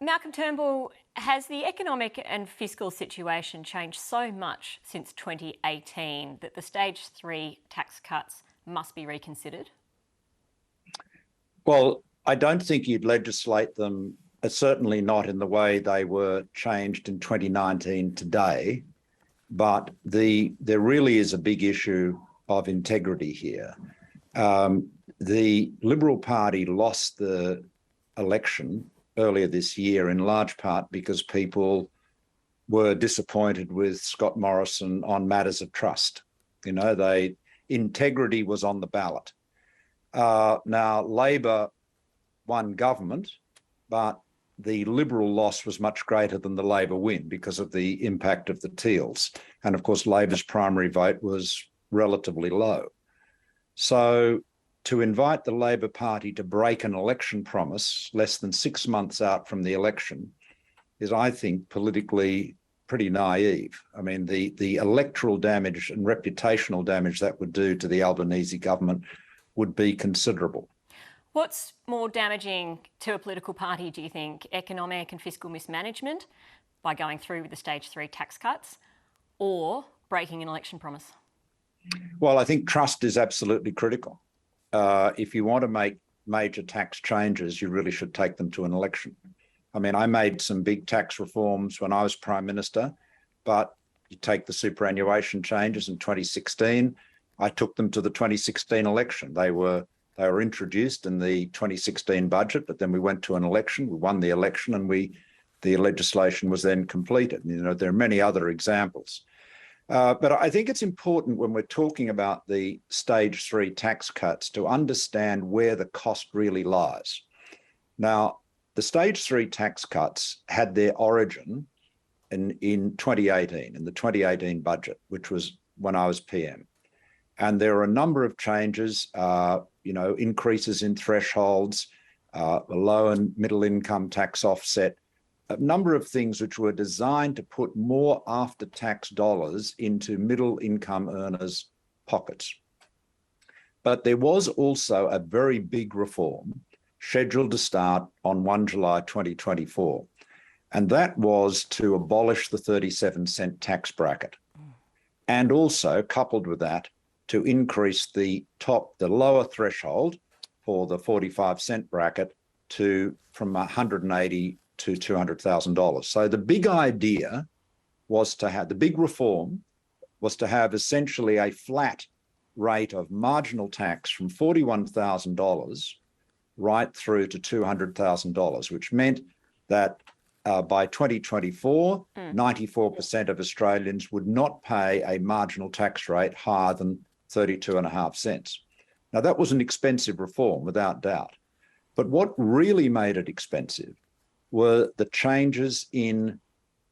Malcolm Turnbull, has the economic and fiscal situation changed so much since 2018 that the stage 3 tax cuts must be reconsidered? Well, I don't think you'd legislate them, certainly not in the way they were changed in 2019 today, but there really is a big issue of integrity here. The Liberal Party lost the election earlier this year in large part because people were disappointed with Scott Morrison on matters of trust. Integrity was on the ballot. Now, Labor won government, but the Liberal loss was much greater than the Labor win because of the impact of the Teals. And of course, Labor's primary vote was relatively low. So to invite the Labor Party to break an election promise less than 6 months out from the election is, I think, politically pretty naive. I mean, the electoral damage and reputational damage that would do to the Albanese government would be considerable. What's more damaging to a political party, do you think? Economic and fiscal mismanagement by going through with the stage 3 tax cuts, or breaking an election promise? Well, I think trust is absolutely critical. If you want to make major tax changes, you really should take them to an election. I mean, I made some big tax reforms when I was Prime Minister, but you take the superannuation changes in 2016, I took them to the 2016 election. They were introduced in the 2016 budget, but then we went to an election, we won the election, and the legislation was then completed. There are many other examples. But I think it's important when we're talking about the stage 3 tax cuts to understand where the cost really lies. Now, the stage 3 tax cuts had their origin in 2018, in the 2018 budget, which was when I was PM. And there are a number of changes, increases in thresholds, a low and middle income tax offset, a number of things which were designed to put more after-tax dollars into middle income earners' pockets. But there was also a very big reform scheduled to start on 1 July 2024, and that was to abolish the 37-cent tax bracket. And also, coupled with that, to increase the lower threshold for the 45-cent bracket from $180,000 to $200,000. So the big idea was the big reform was to have essentially a flat rate of marginal tax from $41,000 right through to $200,000, which meant that by 2024, 94% of Australians would not pay a marginal tax rate higher than 32.5 cents. Now, that was an expensive reform, without doubt. But what really made it expensive were the changes in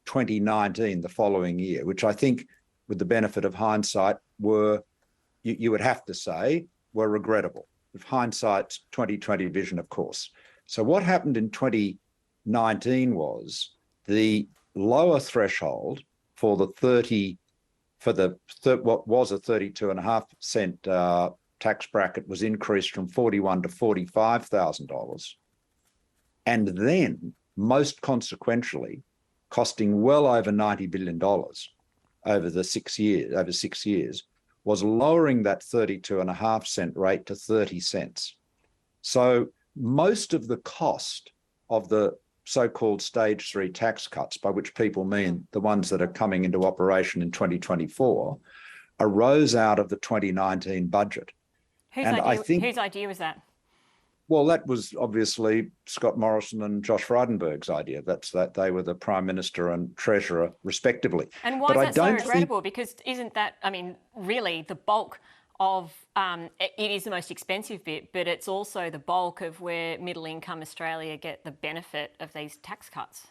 2019, the following year, which I think, with the benefit of hindsight, you would have to say, were regrettable. With hindsight's 2020 vision, of course. So what happened in 2019 was the lower threshold for what was a 32.5% tax bracket was increased from $41,000 to $45,000, and then, most consequentially, costing well over $90 billion over 6 years, was lowering that 32.5-cent rate to 30 cents. So most of the cost of the so-called stage 3 tax cuts, by which people mean the ones that are coming into operation in 2024, arose out of the 2019 budget. Whose idea was that? Well, that was obviously Scott Morrison and Josh Frydenberg's idea. They were the Prime Minister and Treasurer, respectively. And why is that so regrettable? Because isn't that, really the bulk of, it is the most expensive bit, but it's also the bulk of where middle-income Australia get the benefit of these tax cuts?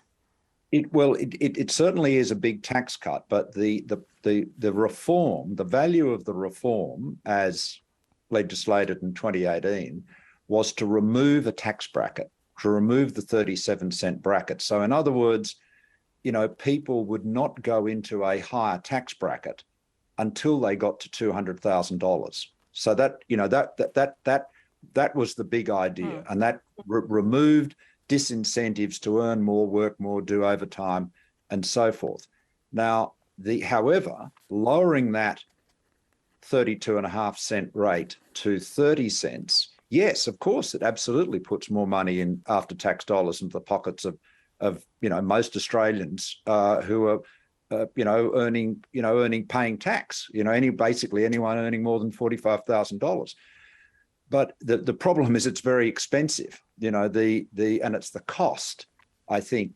It certainly is a big tax cut, but the reform, the value of the reform as legislated in 2018, was to remove a tax bracket, to remove the 37-cent bracket. So in other words, people would not go into a higher tax bracket until they got to $200,000. So that was the big idea, and that removed disincentives to earn more, work more, do overtime, and so forth. Now, however, lowering that 32.5 cent rate to 30 cents, yes, of course, it absolutely puts more money in after-tax dollars into the pockets of most Australians who are paying tax. Basically anyone earning more than $45,000. But the problem is it's very expensive. And it's the cost. I think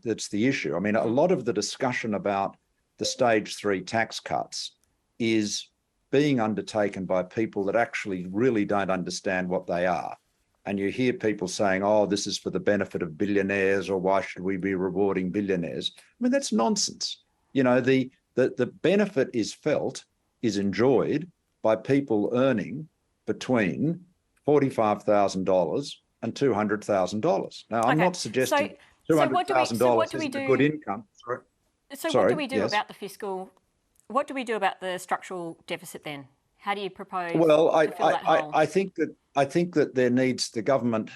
that's the issue. I mean, a lot of the discussion about the stage 3 tax cuts is being undertaken by people that actually really don't understand what they are. And you hear people saying, oh, this is for the benefit of billionaires, or why should we be rewarding billionaires? I mean, that's nonsense. The benefit is enjoyed by people earning between $45,000 and $200,000. Now, I'm not suggesting $200,000 isn't a good income. What do we do about the fiscal? What do we do about the structural deficit then? How do you propose to fill that hole? I think that the government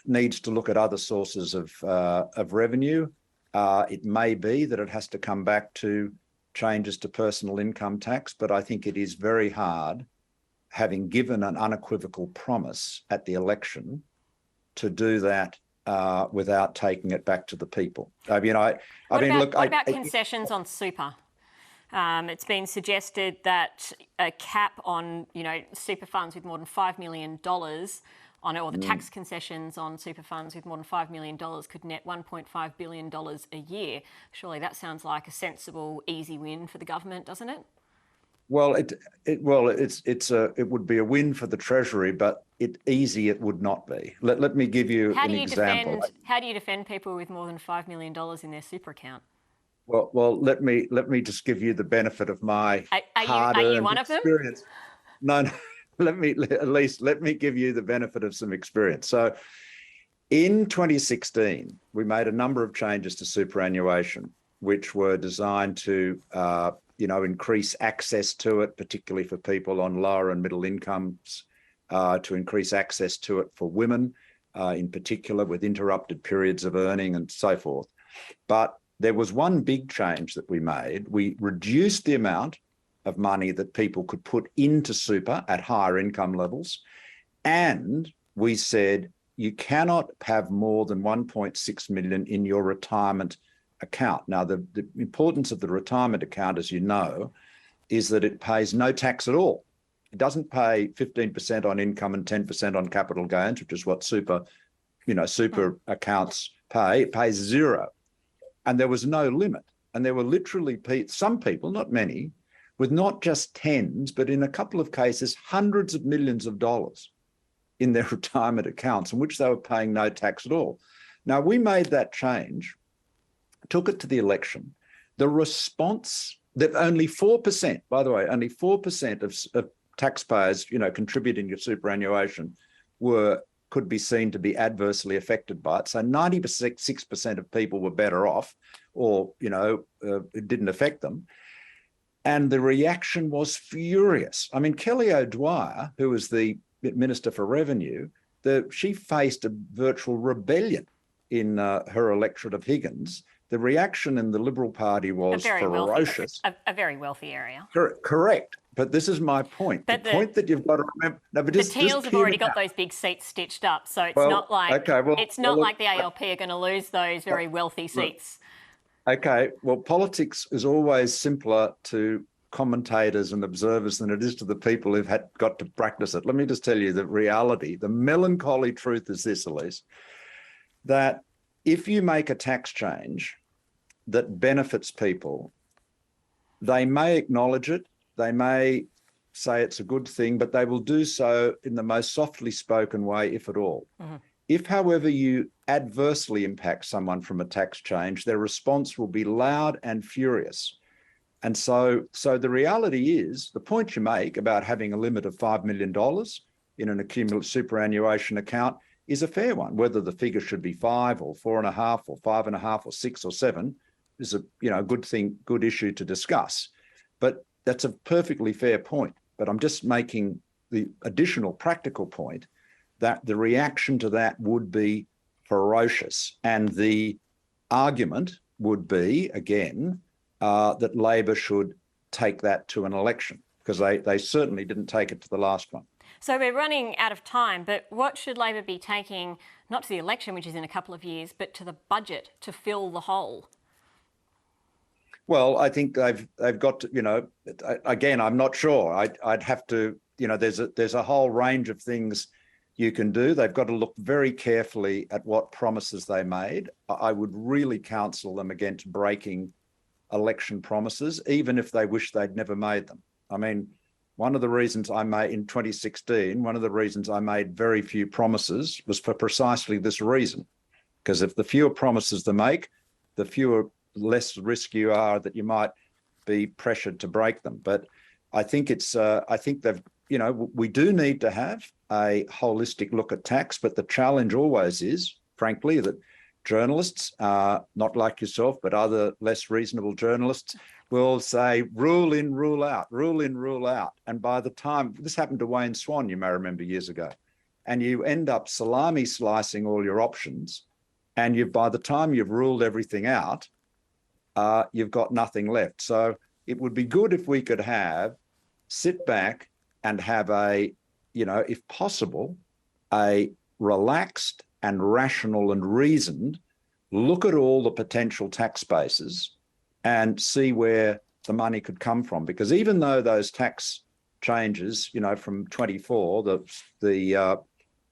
needs to look at other sources of revenue. It may be that it has to come back to changes to personal income tax, but I think it is very hard, having given an unequivocal promise at the election, to do that without taking it back to the people. What about concessions on super? It's been suggested that a cap on, super funds with more than $5 million or the tax concessions on super funds with more than $5 million could net $1.5 billion a year. Surely that sounds like a sensible, easy win for the government, doesn't it? Well, it would be a win for the Treasury, but it would not be. Let me give you an example. How do you defend people with more than $5 million in their super account? Well, let me just give you the benefit of my hard-earned experience. No, let me give you the benefit of some experience. So, in 2016, we made a number of changes to superannuation, which were designed to, increase access to it, particularly for people on lower and middle incomes, to increase access to it for women, in particular, with interrupted periods of earning and so forth. But there was one big change that we made. We reduced the amount of money that people could put into super at higher income levels. And we said, you cannot have more than 1.6 million in your retirement account. Now, the importance of the retirement account, as you know, is that it pays no tax at all. It doesn't pay 15% on income and 10% on capital gains, which is what super accounts pay. It pays zero. And there was no limit. And there were literally some people, not many, with not just tens, but in a couple of cases, hundreds of millions of dollars in their retirement accounts, in which they were paying no tax at all. Now, we made that change, took it to the election. The response, that only 4%, by the way, only 4% of taxpayers, contributing to superannuation could be seen to be adversely affected by it. So 96% of people were better off, or, it didn't affect them. And the reaction was furious. I mean, Kelly O'Dwyer, who was the Minister for Revenue, she faced a virtual rebellion in her electorate of Higgins. The reaction in the Liberal Party was ferocious. A very wealthy area. Correct. But this is my point. The point that you've got to remember. No, but the Teals have already got those big seats stitched up, so it's not like the ALP are going to lose those very wealthy seats. Okay. Well, politics is always simpler to commentators and observers than it is to the people who've got to practice it. Let me just tell you the reality. The melancholy truth is this, Elise, that if you make a tax change that benefits people, they may acknowledge it, they may say it's a good thing, but they will do so in the most softly spoken way, if at all. Mm-hmm. If, however, you adversely impact someone from a tax change, their response will be loud and furious. And so the reality is, the point you make about having a limit of $5 million in an accumulative superannuation account is a fair one. Whether the figure should be 5 or 4.5 or 5.5 or 6 or 7 is a good issue to discuss. But that's a perfectly fair point. But I'm just making the additional practical point that the reaction to that would be ferocious. And the argument would be, again, that Labor should take that to an election, because they certainly didn't take it to the last one. So we're running out of time, but what should Labor be taking, not to the election, which is in a couple of years, but to the budget to fill the hole? Well, I think they've got to, again, I'm not sure. I'd have to, there's a whole range of things you can do. They've got to look very carefully at what promises they made. I would really counsel them against breaking election promises, even if they wish they'd never made them. I mean, one of the reasons I made in 2016, one of the reasons I made very few promises was for precisely this reason. Because if the fewer promises they make, the less risk you are that you might be pressured to break them. But I think we do need to have a holistic look at tax, but the challenge always is, frankly, that journalists, not like yourself, but other less reasonable journalists, will say, rule in, rule out, rule in, rule out. And by the time, this happened to Wayne Swan, you may remember years ago, and you end up salami slicing all your options, and by the time you've ruled everything out, you've got nothing left. So it would be good if we could sit back and have if possible, a relaxed and rational and reasoned look at all the potential tax bases and see where the money could come from. Because even though those tax changes, from 24, the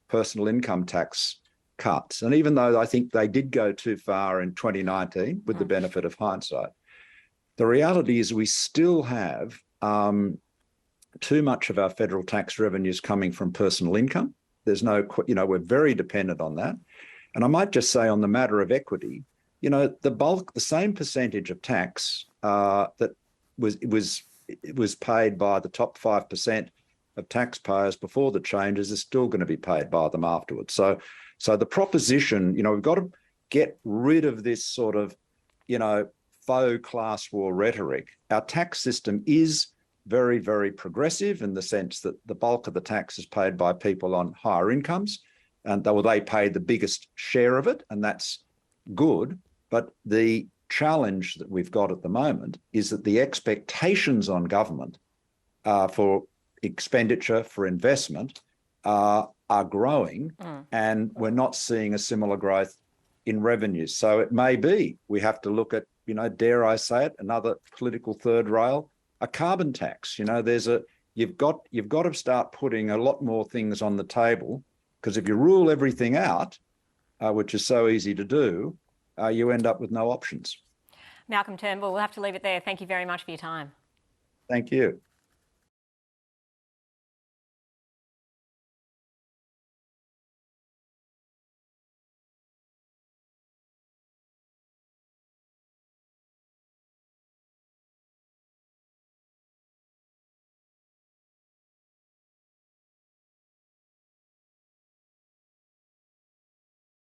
personal income tax cuts, and even though I think they did go too far in 2019 with the benefit of hindsight, the reality is we still have too much of our federal tax revenues coming from personal income. There's we're very dependent on that. And I might just say on the matter of equity, the same percentage of tax that was paid by the top 5% of taxpayers before the changes is still going to be paid by them afterwards. So the proposition, we've got to get rid of this sort of, faux class war rhetoric. Our tax system is very, very progressive in the sense that the bulk of the tax is paid by people on higher incomes, and they pay the biggest share of it, and that's good. But the challenge that we've got at the moment is that the expectations on government for expenditure, for investment, are growing, and we're not seeing a similar growth in revenues. So it may be we have to look at, dare I say it, another political third rail, a carbon tax. You've got to start putting a lot more things on the table, because if you rule everything out, which is so easy to do, you end up with no options. Malcolm Turnbull, we'll have to leave it there. Thank you very much for your time. Thank you.